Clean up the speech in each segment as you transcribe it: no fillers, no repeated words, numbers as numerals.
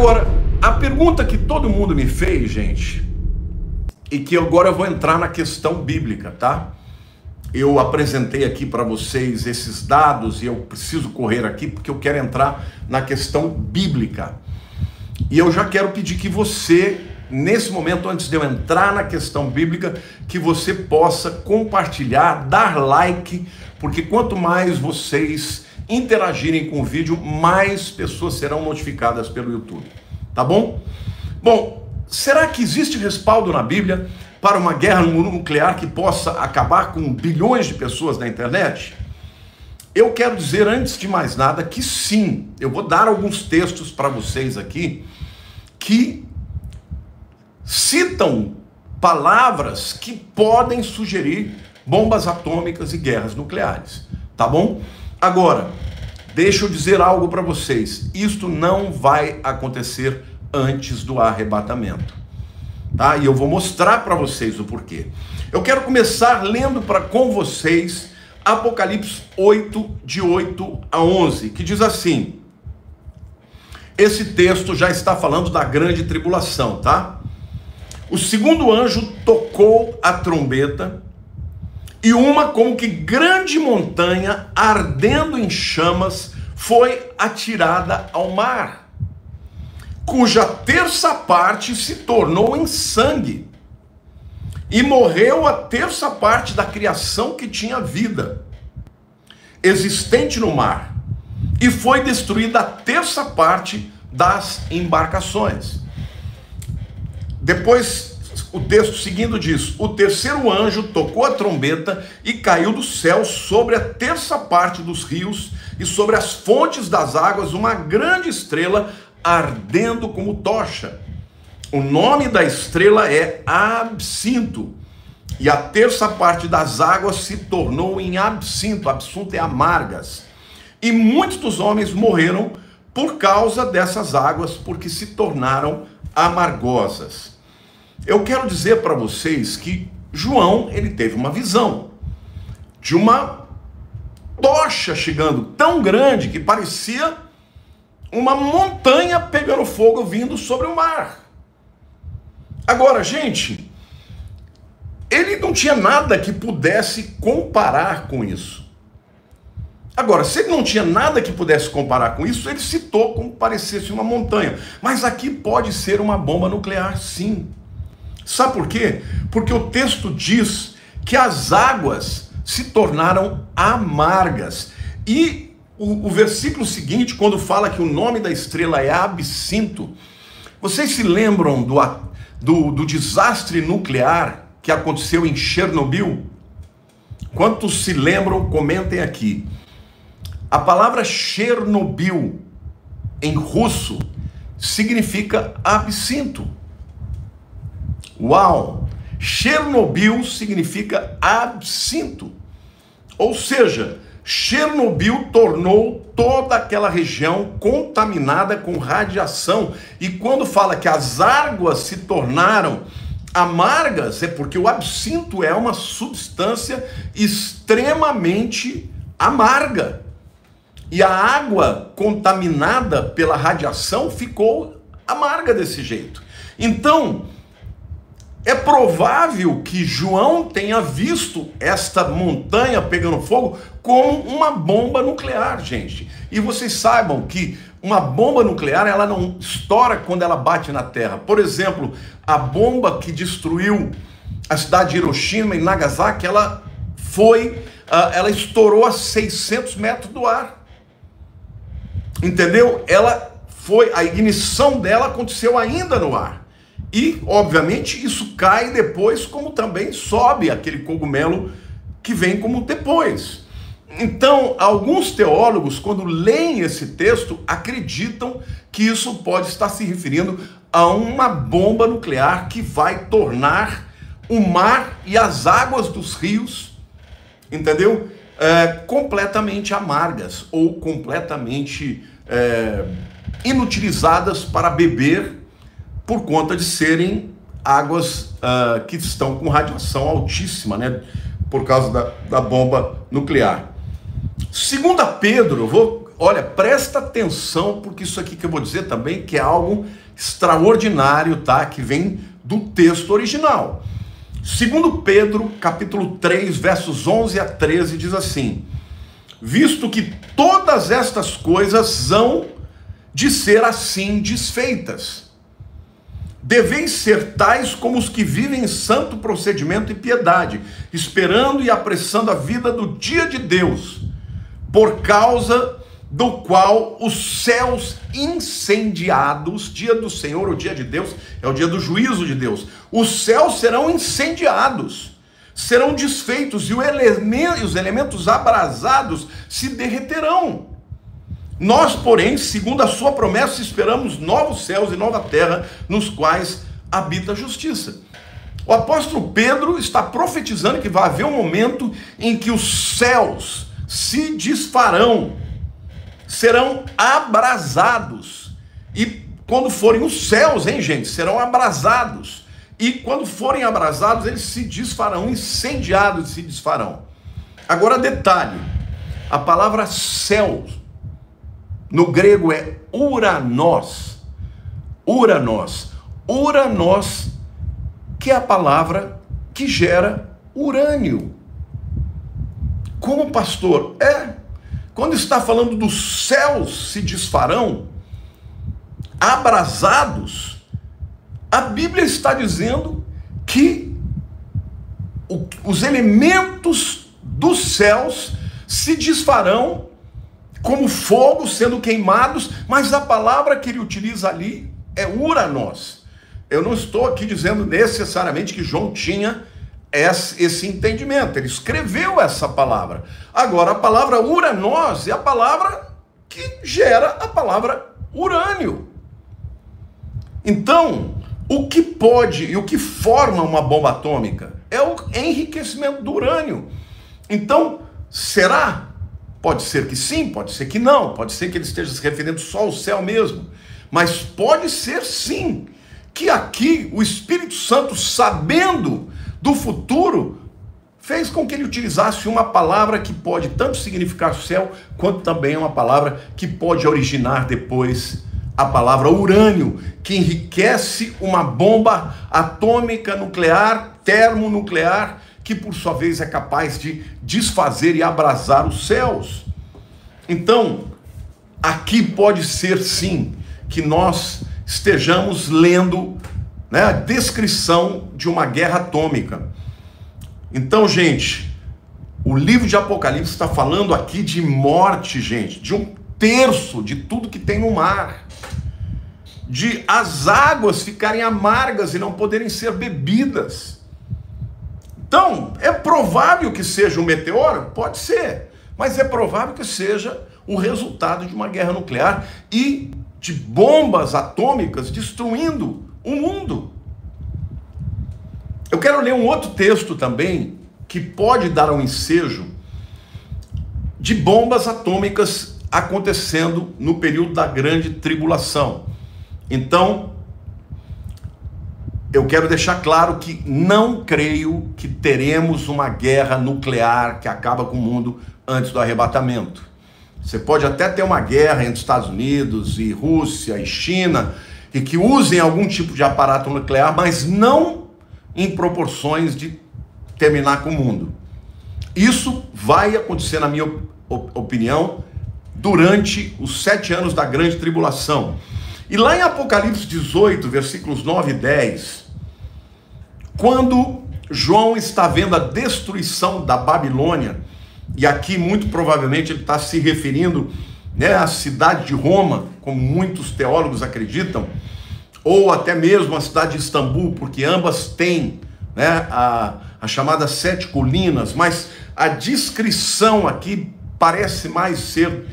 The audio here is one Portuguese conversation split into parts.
Agora, a pergunta que todo mundo me fez, gente, e que agora eu vou entrar na questão bíblica, tá? Eu apresentei aqui para vocês esses dados e eu preciso correr aqui porque eu quero entrar na questão bíblica. E eu já quero pedir que você, nesse momento, antes de eu entrar na questão bíblica, que você possa compartilhar, dar like, porque quanto mais vocês interagirem com o vídeo, mais pessoas serão notificadas pelo YouTube, tá bom? Bom, será que existe respaldo na Bíblia para uma guerra nuclear que possa acabar com bilhões de pessoas na internet? Eu quero dizer, antes de mais nada, que sim. Eu vou dar alguns textos para vocês aqui que citam palavras que podem sugerir bombas atômicas e guerras nucleares, tá bom? Agora, deixa eu dizer algo para vocês. Isto não vai acontecer antes do arrebatamento, tá? E eu vou mostrar para vocês o porquê. Eu quero começar lendo com vocês Apocalipse 8, de 8 a 11, que diz assim. Esse texto já está falando da grande tribulação, tá? O segundo anjo tocou a trombeta e uma como que grande montanha ardendo em chamas foi atirada ao mar, cuja terça parte se tornou em sangue, e morreu a terça parte da criação que tinha vida, existente no mar, e foi destruída a terça parte das embarcações. Depois, o texto seguindo diz: o terceiro anjo tocou a trombeta e caiu do céu sobre a terça parte dos rios e sobre as fontes das águas uma grande estrela ardendo como tocha. O nome da estrela é Absinto, e a terça parte das águas se tornou em absinto. Absinto é amargas. E muitos dos homens morreram por causa dessas águas, porque se tornaram amargosas. Eu quero dizer para vocês que João, ele teve uma visão de uma tocha chegando tão grande que parecia uma montanha pegando fogo vindo sobre o mar. Agora, gente, ele não tinha nada que pudesse comparar com isso. Agora, se ele não tinha nada que pudesse comparar com isso, ele citou como parecesse uma montanha. Mas aqui pode ser uma bomba nuclear, sim. Sabe por quê? Porque o texto diz que as águas se tornaram amargas. E o versículo seguinte, quando fala que o nome da estrela é Absinto, vocês se lembram do desastre nuclear que aconteceu em Chernobyl? Quantos se lembram, comentem aqui. A palavra Chernobyl, em russo, significa absinto. Uau! Chernobyl significa absinto. Ou seja, Chernobyl tornou toda aquela região contaminada com radiação. E quando fala que as águas se tornaram amargas, é porque o absinto é uma substância extremamente amarga. E a água contaminada pela radiação ficou amarga desse jeito. Então, é provável que João tenha visto esta montanha pegando fogo como uma bomba nuclear, gente. E vocês saibam que uma bomba nuclear, ela não estoura quando ela bate na Terra. Por exemplo, a bomba que destruiu a cidade de Hiroshima e Nagasaki, ela estourou a 600 metros do ar. Entendeu? A ignição dela aconteceu ainda no ar. E, obviamente, isso cai depois, como também sobe aquele cogumelo que vem como depois. Então, alguns teólogos, quando leem esse texto, acreditam que isso pode estar se referindo a uma bomba nuclear que vai tornar o mar e as águas dos rios, entendeu? Completamente amargas ou completamente inutilizadas para beber, por conta de serem águas que estão com radiação altíssima, né? Por causa da bomba nuclear. Segundo Pedro, eu vou olha, presta atenção, porque isso aqui que eu vou dizer também, que é algo extraordinário, tá? Que vem do texto original. 2 Pedro, capítulo 3, versos 11 a 13, diz assim: visto que todas estas coisas hão de ser assim desfeitas, deveis ser tais como os que vivem em santo procedimento e piedade, esperando e apressando a vida do dia de Deus, por causa do qual os céus incendiados, dia do Senhor, o dia de Deus, é o dia do juízo de Deus, os céus serão incendiados, serão desfeitos, e os elementos abrasados se derreterão. Nós, porém, segundo a sua promessa, esperamos novos céus e nova terra, nos quais habita a justiça. O apóstolo Pedro está profetizando que vai haver um momento em que os céus se desfarão, serão abrasados. E quando forem os céus, hein, gente, serão abrasados. E quando forem abrasados, eles se desfarão, incendiados se desfarão. Agora, detalhe: a palavra céus no grego é uranos. Uranos. Uranos, que é a palavra que gera urânio. Como, pastor? Quando está falando dos céus se desfarão, abrasados, a Bíblia está dizendo que os elementos dos céus se desfarão como fogo sendo queimados, mas a palavra que ele utiliza ali é uranos. Eu não estou aqui dizendo necessariamente que João tinha esse entendimento, ele escreveu essa palavra. Agora, a palavra uranos é a palavra que gera a palavra urânio. Então, o que pode e o que forma uma bomba atômica é o enriquecimento do urânio. Então, será? Pode ser que sim, pode ser que não, pode ser que ele esteja se referindo só ao céu mesmo, mas pode ser sim que aqui o Espírito Santo, sabendo do futuro, fez com que ele utilizasse uma palavra que pode tanto significar céu, quanto também uma palavra que pode originar depois a palavra urânio, que enriquece uma bomba atômica, nuclear, termonuclear, que por sua vez é capaz de desfazer e abrasar os céus. Então, aqui pode ser sim que nós estejamos lendo, né, a descrição de uma guerra atômica. Então, gente, o livro de Apocalipse está falando aqui de morte, gente, de 1/3 de tudo que tem no mar, de as águas ficarem amargas e não poderem ser bebidas. Então, é provável que seja um meteoro? Pode ser, mas é provável que seja o resultado de uma guerra nuclear e de bombas atômicas destruindo o mundo. Eu quero ler um outro texto também, que pode dar um ensejo de bombas atômicas acontecendo no período da grande tribulação. Então, eu quero deixar claro que não creio que teremos uma guerra nuclear que acaba com o mundo antes do arrebatamento. Você pode até ter uma guerra entre Estados Unidos e Rússia e China, e que usem algum tipo de aparato nuclear, mas não em proporções de terminar com o mundo. Isso vai acontecer, na minha opinião, durante os 7 anos da grande tribulação. E lá em Apocalipse 18, versículos 9 e 10, quando João está vendo a destruição da Babilônia, e aqui muito provavelmente ele está se referindo, né, à cidade de Roma, como muitos teólogos acreditam, ou até mesmo a cidade de Istambul, porque ambas têm, né, a chamada 7 colinas, mas a descrição aqui parece mais ser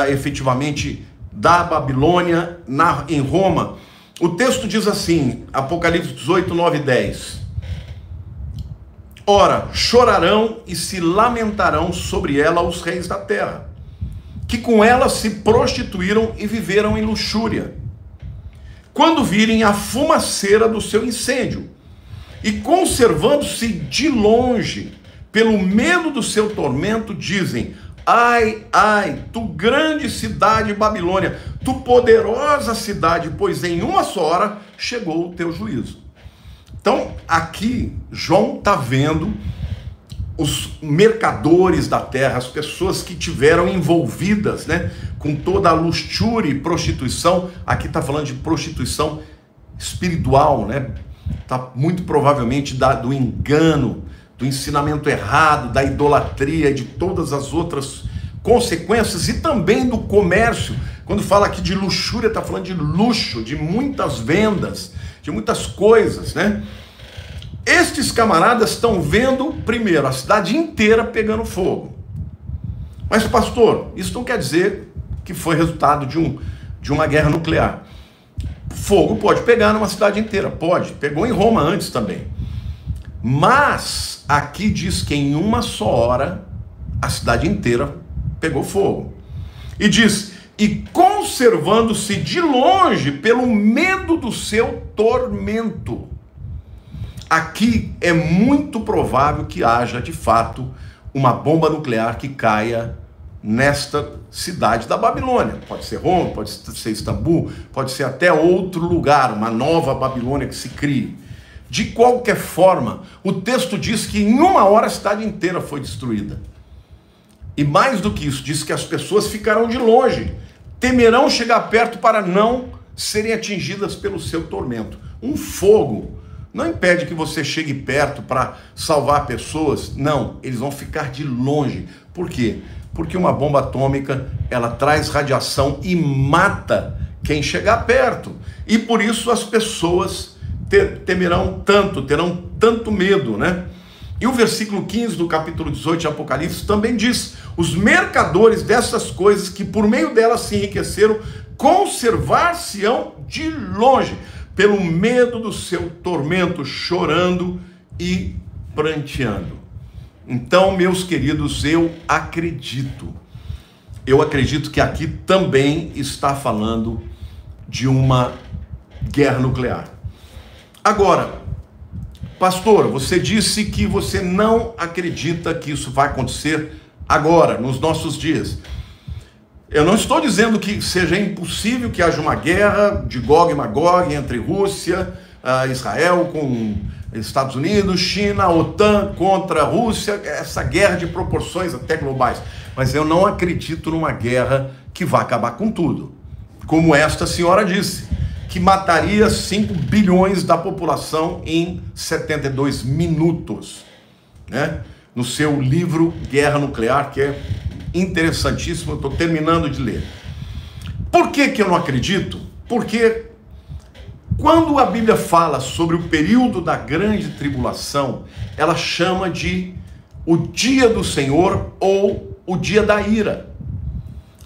efetivamente da Babilônia em Roma. O texto diz assim, Apocalipse 18, 9 e 10. Ora, chorarão e se lamentarão sobre ela os reis da terra, que com ela se prostituíram e viveram em luxúria, quando virem a fumaceira do seu incêndio, e conservando-se de longe, pelo medo do seu tormento, dizem: Ai, ai, tu grande cidade Babilônia, tu poderosa cidade, pois em uma só hora chegou o teu juízo. Então, aqui, João está vendo os mercadores da terra, as pessoas que tiveram envolvidas, né, com toda a luxúria e prostituição. Aqui está falando de prostituição espiritual, né? Tá muito provavelmente do engano, do ensinamento errado, da idolatria e de todas as outras consequências, e também do comércio. Quando fala aqui de luxúria, está falando de luxo, de muitas vendas, de muitas coisas, né? Estes camaradas estão vendo, primeiro, a cidade inteira pegando fogo. Mas, pastor, isso não quer dizer que foi resultado de uma guerra nuclear. Fogo pode pegar numa cidade inteira, pode. Pegou em Roma antes também. Mas, aqui diz que em uma só hora, a cidade inteira pegou fogo. E diz, e conservando-se de longe pelo medo do seu tormento. Aqui é muito provável que haja, de fato, uma bomba nuclear que caia nesta cidade da Babilônia. Pode ser Roma, pode ser Istambul, pode ser até outro lugar, uma nova Babilônia que se crie. De qualquer forma, o texto diz que em uma hora a cidade inteira foi destruída. E mais do que isso, diz que as pessoas ficarão de longe, temerão chegar perto para não serem atingidas pelo seu tormento. Um fogo não impede que você chegue perto para salvar pessoas. Não, eles vão ficar de longe. Por quê? Porque uma bomba atômica, ela traz radiação e mata quem chegar perto. E por isso as pessoas temerão tanto, terão tanto medo, né? E o versículo 15 do capítulo 18 de Apocalipse também diz, os mercadores dessas coisas que por meio delas se enriqueceram, conservar-se-ão de longe, pelo medo do seu tormento, chorando e pranteando. Então, meus queridos, eu acredito que aqui também está falando de uma guerra nuclear. Agora, pastor, você disse que você não acredita que isso vai acontecer agora, nos nossos dias. Eu não estou dizendo que seja impossível que haja uma guerra de Gog e Magog entre Rússia, Israel com Estados Unidos, China, OTAN contra a Rússia, essa guerra de proporções até globais. Mas eu não acredito numa guerra que vai acabar com tudo. Como esta senhora disse, que mataria 5 bilhões da população em 72 minutos, né? No seu livro Guerra Nuclear, que é interessantíssimo, eu estou terminando de ler. Por que eu não acredito? Porque quando a Bíblia fala sobre o período da grande tribulação, ela chama de o dia do Senhor ou o dia da ira.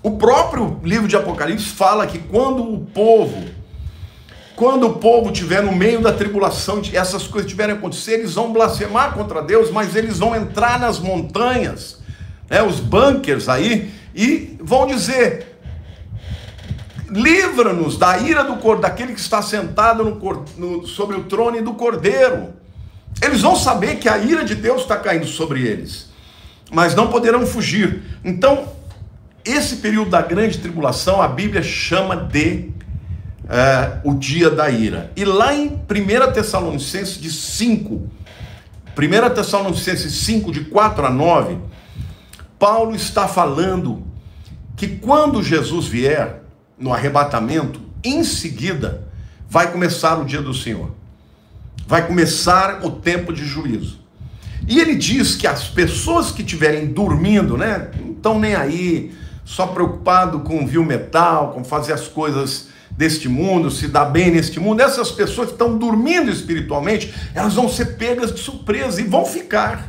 O próprio livro de Apocalipse fala que quando o povo estiver no meio da tribulação, essas coisas tiverem acontecer, eles vão blasfemar contra Deus, mas eles vão entrar nas montanhas, né, os bunkers aí, e vão dizer, livra-nos da ira daquele que está sentado sobre o trono e do Cordeiro. Eles vão saber que a ira de Deus está caindo sobre eles, mas não poderão fugir. Então, esse período da grande tribulação, a Bíblia chama de o dia da ira. E lá em 1 Tessalonicenses 5, de 4 a 9, Paulo está falando que quando Jesus vier no arrebatamento, em seguida vai começar o dia do Senhor. Vai começar o tempo de juízo. E ele diz que as pessoas que estiverem dormindo, né, não estão nem aí, só preocupado com viu metal, com fazer as coisas deste mundo, se dar bem neste mundo, essas pessoas que estão dormindo espiritualmente, elas vão ser pegas de surpresa e vão ficar.